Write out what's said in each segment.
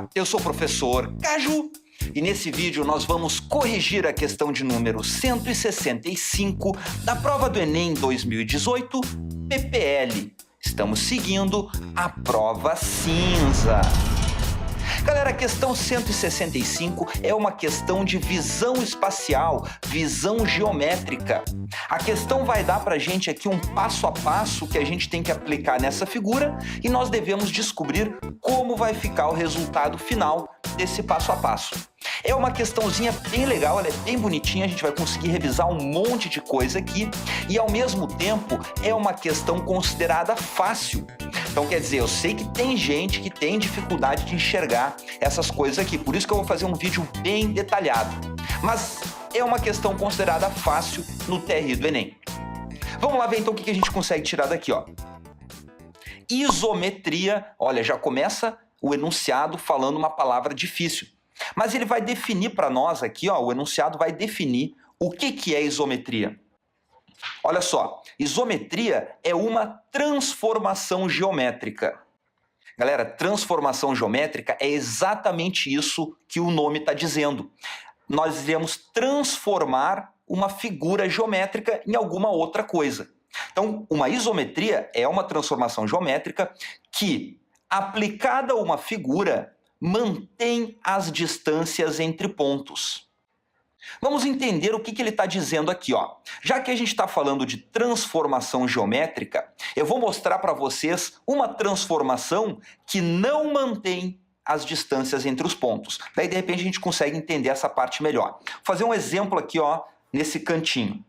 Olá, eu sou o professor Caju e nesse vídeo nós vamos corrigir a questão de número 165 da prova do Enem 2018, PPL. Estamos seguindo a prova cinza. Galera, a questão 165 é uma questão de visão espacial, visão geométrica. A questão vai dar pra gente aqui um passo a passo que a gente tem que aplicar nessa figura e nós devemos descobrir como vai ficar o resultado final desse passo a passo. É uma questãozinha bem legal, ela é bem bonitinha, a gente vai conseguir revisar um monte de coisa aqui e ao mesmo tempo é uma questão considerada fácil. Então quer dizer, eu sei que tem gente que tem dificuldade de enxergar essas coisas aqui, por isso que eu vou fazer um vídeo bem detalhado. Mas é uma questão considerada fácil no TRI do Enem. Vamos lá ver então o que a gente consegue tirar daqui, ó. Isometria, olha, já começa o enunciado falando uma palavra difícil. Mas ele vai definir para nós aqui, ó, o enunciado vai definir o que é isometria. Olha só, isometria é uma transformação geométrica. Galera, transformação geométrica é exatamente isso que o nome está dizendo. Nós iremos transformar uma figura geométrica em alguma outra coisa. Então, uma isometria é uma transformação geométrica que, aplicada a uma figura, mantém as distâncias entre pontos. Vamos entender o que ele está dizendo aqui, ó. Já que a gente está falando de transformação geométrica, eu vou mostrar para vocês uma transformação que não mantém as distâncias entre os pontos. Daí, de repente, a gente consegue entender essa parte melhor. Vou fazer um exemplo aqui, ó, nesse cantinho.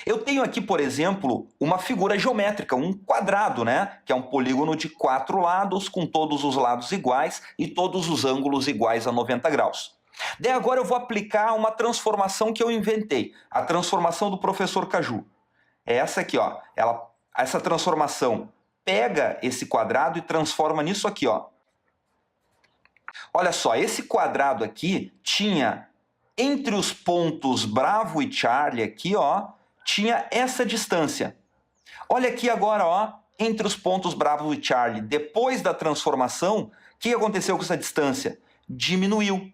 Eu tenho aqui, por exemplo, uma figura geométrica, um quadrado, né? Que é um polígono de 4 lados, com todos os lados iguais e todos os ângulos iguais a 90 graus. Daí agora eu vou aplicar uma transformação que eu inventei, a transformação do professor Caju. É essa aqui, ó. Essa transformação pega esse quadrado e transforma nisso aqui, ó. Olha só, esse quadrado aqui tinha, entre os pontos Bravo e Charlie aqui, ó, tinha essa distância. Olha aqui agora, ó, entre os pontos Bravo e Charlie, depois da transformação, o que aconteceu com essa distância? Diminuiu.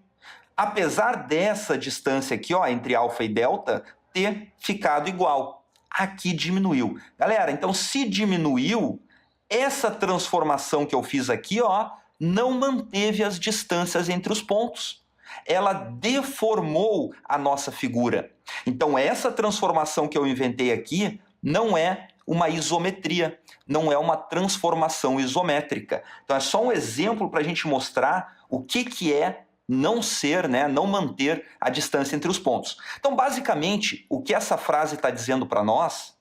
Apesar dessa distância aqui, ó, entre alfa e delta, ter ficado igual. Aqui diminuiu. Galera, então se diminuiu, essa transformação que eu fiz aqui, ó, não manteve as distâncias entre os pontos. Ela deformou a nossa figura. Então essa transformação que eu inventei aqui não é uma isometria, não é uma transformação isométrica. Então é só um exemplo para a gente mostrar o que é não ser, né, não manter a distância entre os pontos. Então, basicamente, o que essa frase está dizendo para nós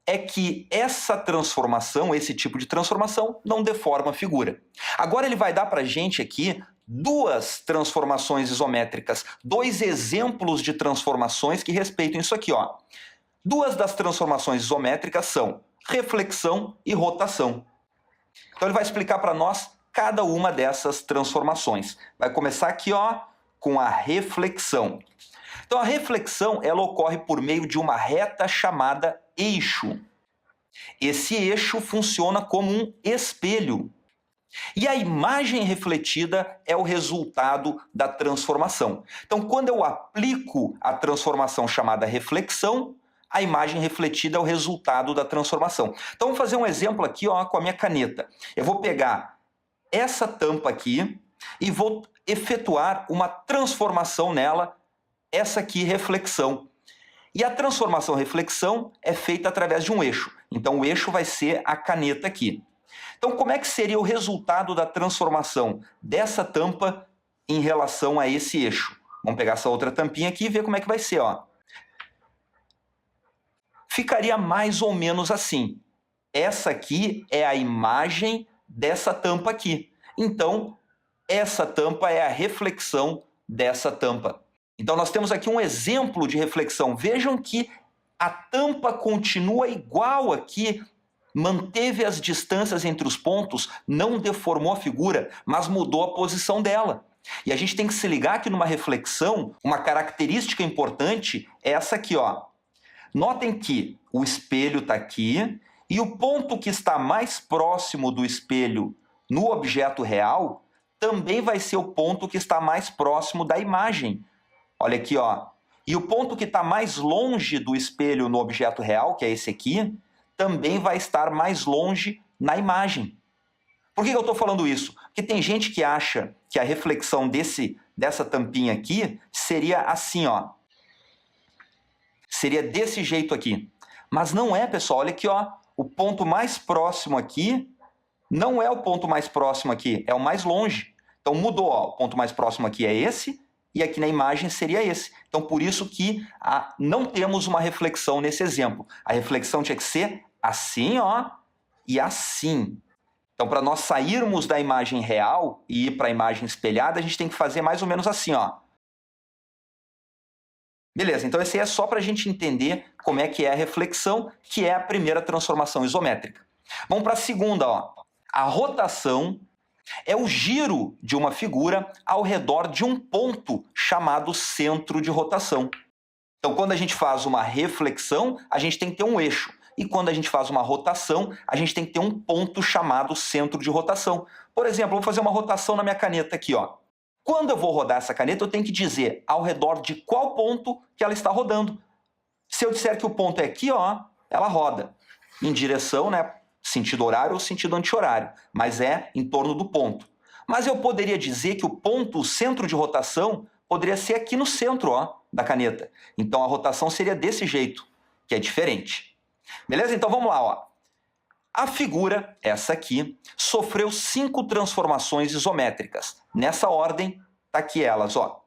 é que essa transformação, esse tipo de transformação, não deforma a figura. Agora ele vai dar para a gente aqui duas transformações isométricas, dois exemplos de transformações que respeitam isso aqui, ó. Duas das transformações isométricas são reflexão e rotação. Então ele vai explicar para nós cada uma dessas transformações. Vai começar aqui, ó, com a reflexão. Então a reflexão, ela ocorre por meio de uma reta chamada eixo. Esse eixo funciona como um espelho. E a imagem refletida é o resultado da transformação. Então quando eu aplico a transformação chamada reflexão, a imagem refletida é o resultado da transformação. Então vamos fazer um exemplo aqui, ó, com a minha caneta. Eu vou pegar essa tampa aqui e vou efetuar uma transformação nela, essa aqui, reflexão. E a transformação reflexão é feita através de um eixo. Então o eixo vai ser a caneta aqui. Então como é que seria o resultado da transformação dessa tampa em relação a esse eixo? Vamos pegar essa outra tampinha aqui e ver como é que vai ser, ó. Ficaria mais ou menos assim. Essa aqui é a imagem dessa tampa aqui. Então, essa tampa é a reflexão dessa tampa. Então, nós temos aqui um exemplo de reflexão. Vejam que a tampa continua igual aqui, manteve as distâncias entre os pontos, não deformou a figura, mas mudou a posição dela. E a gente tem que se ligar que numa reflexão, uma característica importante é essa aqui, ó. Notem que o espelho está aqui, e o ponto que está mais próximo do espelho no objeto real também vai ser o ponto que está mais próximo da imagem. Olha aqui, ó. E o ponto que está mais longe do espelho no objeto real, que é esse aqui, também vai estar mais longe na imagem. Por que eu estou falando isso? Porque tem gente que acha que a reflexão dessa tampinha aqui seria assim, ó. Seria desse jeito aqui. Mas não é, pessoal. Olha aqui, ó. O ponto mais próximo aqui não é o ponto mais próximo aqui, é o mais longe. Então mudou, ó. O ponto mais próximo aqui é esse, e aqui na imagem seria esse. Então por isso que não temos uma reflexão nesse exemplo. A reflexão tinha que ser assim, ó, e assim. Então, para nós sairmos da imagem real e ir para a imagem espelhada, a gente tem que fazer mais ou menos assim, ó. Beleza, então esse aí é só para a gente entender como é que é a reflexão, que é a primeira transformação isométrica. Vamos para a segunda, ó. A rotação é o giro de uma figura ao redor de um ponto chamado centro de rotação. Então, quando a gente faz uma reflexão, a gente tem que ter um eixo. E quando a gente faz uma rotação, a gente tem que ter um ponto chamado centro de rotação. Por exemplo, eu vou fazer uma rotação na minha caneta aqui, ó. Quando eu vou rodar essa caneta, eu tenho que dizer ao redor de qual ponto que ela está rodando. Se eu disser que o ponto é aqui, ó, ela roda em direção, né, sentido horário ou sentido anti-horário, mas é em torno do ponto. Mas eu poderia dizer que o ponto, o centro de rotação, poderia ser aqui no centro, ó, da caneta. Então a rotação seria desse jeito, que é diferente. Beleza? Então vamos lá, ó. A figura, essa aqui, sofreu 5 transformações isométricas. Nessa ordem, tá aqui elas, ó.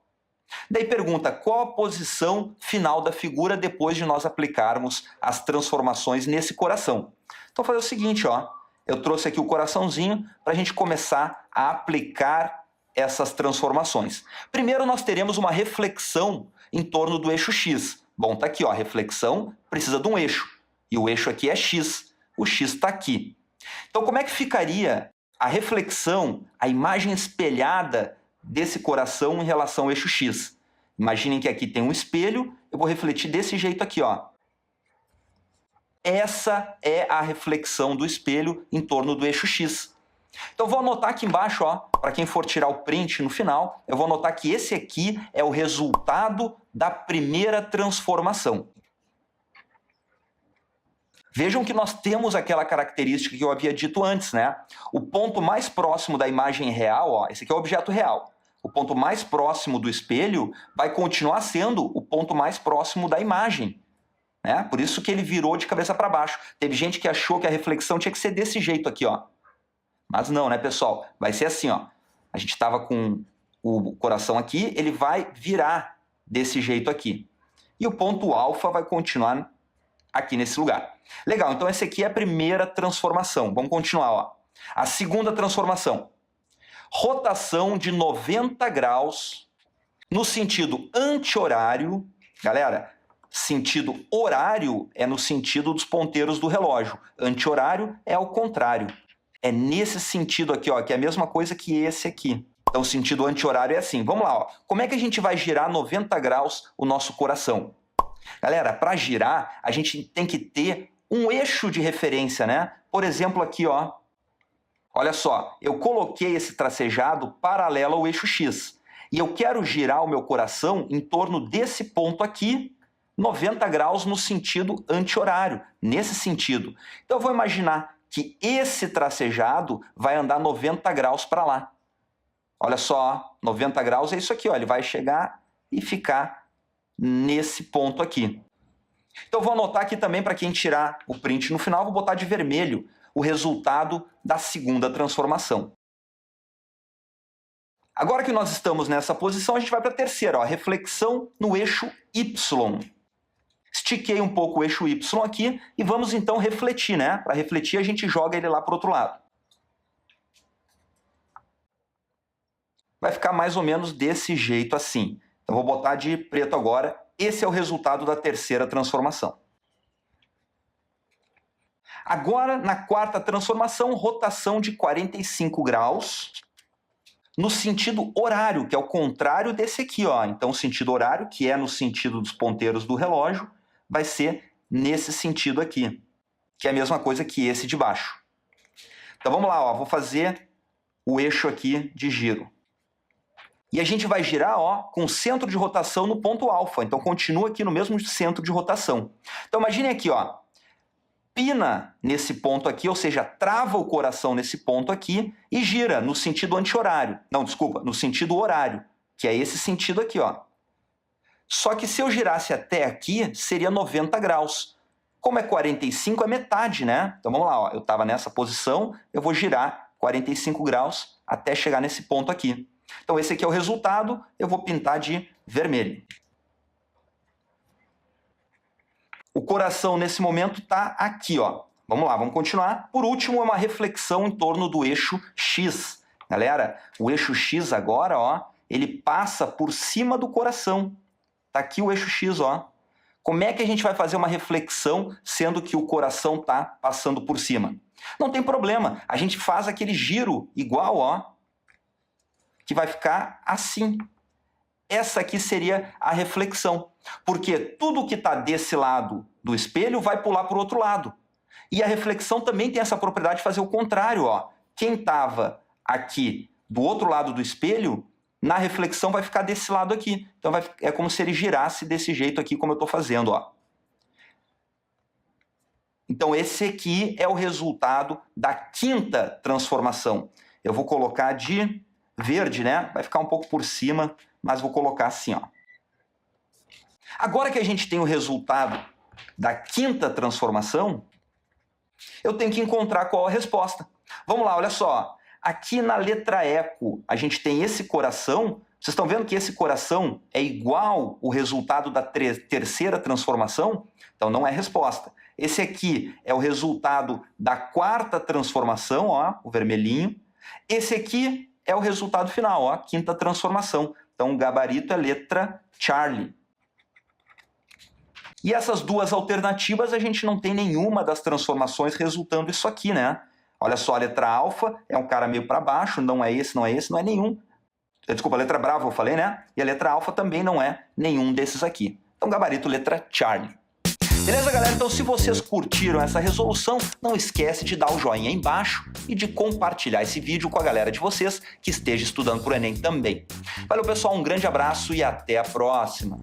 Daí pergunta, qual a posição final da figura depois de nós aplicarmos as transformações nesse coração? Então vou fazer o seguinte, ó. Eu trouxe aqui o coraçãozinho para a gente começar a aplicar essas transformações. Primeiro nós teremos uma reflexão em torno do eixo X. Bom, tá aqui, ó. A reflexão precisa de um eixo. E o eixo aqui é x, o x está aqui. Então como é que ficaria a reflexão, a imagem espelhada desse coração em relação ao eixo x? Imaginem que aqui tem um espelho, eu vou refletir desse jeito aqui, ó. Essa é a reflexão do espelho em torno do eixo x. Então eu vou anotar aqui embaixo, ó, para quem for tirar o print no final, eu vou anotar que esse aqui é o resultado da primeira transformação. Vejam que nós temos aquela característica que eu havia dito antes, né? O ponto mais próximo da imagem real, ó, esse aqui é o objeto real. O ponto mais próximo do espelho vai continuar sendo o ponto mais próximo da imagem, né? Por isso que ele virou de cabeça para baixo. Teve gente que achou que a reflexão tinha que ser desse jeito aqui, ó. Mas não, né, pessoal? Vai ser assim, ó. A gente estava com o coração aqui, ele vai virar desse jeito aqui. E o ponto alfa vai continuar aqui nesse lugar. Legal, então essa aqui é a primeira transformação. Vamos continuar, ó. A segunda transformação. Rotação de 90 graus no sentido anti-horário. Galera, sentido horário é no sentido dos ponteiros do relógio. Anti-horário é ao contrário. É nesse sentido aqui, ó, que é a mesma coisa que esse aqui. Então o sentido anti-horário é assim. Vamos lá, ó. Como é que a gente vai girar 90 graus o nosso coração? Galera, para girar, a gente tem que ter um eixo de referência, né? Por exemplo, aqui, ó. Olha só, eu coloquei esse tracejado paralelo ao eixo X. E eu quero girar o meu coração em torno desse ponto aqui, 90 graus no sentido anti-horário, nesse sentido. Então eu vou imaginar que esse tracejado vai andar 90 graus para lá. Olha só, 90 graus é isso aqui, ó. Ele vai chegar e ficar nesse ponto aqui. Então vou anotar aqui também para quem tirar o print no final, vou botar de vermelho o resultado da segunda transformação. Agora que nós estamos nessa posição, a gente vai para a terceira, ó, reflexão no eixo Y. Estiquei um pouco o eixo Y aqui e vamos então refletir, né? Para refletir a gente joga ele lá para o outro lado. Vai ficar mais ou menos desse jeito assim. Então vou botar de preto agora. Esse é o resultado da terceira transformação. Agora, na quarta transformação, rotação de 45 graus no sentido horário, que é o contrário desse aqui, ó. Então, o sentido horário, que é no sentido dos ponteiros do relógio, vai ser nesse sentido aqui, que é a mesma coisa que esse de baixo. Então, vamos lá, ó. Vou fazer o eixo aqui de giro. E a gente vai girar, ó, com o centro de rotação no ponto alfa. Então, continua aqui no mesmo centro de rotação. Então, imagine aqui, ó, pina nesse ponto aqui, ou seja, trava o coração nesse ponto aqui e gira no sentido anti-horário. Não, desculpa, no sentido horário, que é esse sentido aqui, ó. Só que se eu girasse até aqui, seria 90 graus. Como é 45, é metade, né? Então vamos lá, ó. Eu estava nessa posição, eu vou girar 45 graus até chegar nesse ponto aqui. Então esse aqui é o resultado, eu vou pintar de vermelho. O coração nesse momento está aqui, ó. Vamos lá, vamos continuar. Por último, é uma reflexão em torno do eixo X. Galera, o eixo X agora, ó, ele passa por cima do coração. Tá aqui o eixo X, ó. Como é que a gente vai fazer uma reflexão sendo que o coração está passando por cima? Não tem problema, a gente faz aquele giro igual, ó, que vai ficar assim. Essa aqui seria a reflexão, porque tudo que está desse lado do espelho vai pular para o outro lado. E a reflexão também tem essa propriedade de fazer o contrário, ó. Quem estava aqui do outro lado do espelho, na reflexão vai ficar desse lado aqui. Então é como se ele girasse desse jeito aqui, como eu estou fazendo, ó. Então esse aqui é o resultado da quinta transformação. Eu vou colocar de verde, né? Vai ficar um pouco por cima, mas vou colocar assim, ó. Agora que a gente tem o resultado da quinta transformação, eu tenho que encontrar qual a resposta. Vamos lá, olha só. Aqui na letra eco, a gente tem esse coração. Vocês estão vendo que esse coração é igual o resultado da terceira transformação? Então não é resposta. Esse aqui é o resultado da quarta transformação, ó, o vermelhinho. Esse aqui é o resultado final, ó, a quinta transformação. Então o gabarito é letra Charlie. E essas duas alternativas, a gente não tem nenhuma das transformações resultando isso aqui, né? Olha só, a letra alfa é um cara meio para baixo, não é esse, não é esse, não é nenhum. Desculpa, a letra brava eu falei, né? E a letra alfa também não é nenhum desses aqui. Então gabarito letra Charlie. Beleza, galera? Então se vocês curtiram essa resolução, não esquece de dar o joinha aí embaixo e de compartilhar esse vídeo com a galera de vocês que esteja estudando para o Enem também. Valeu, pessoal, um grande abraço e até a próxima!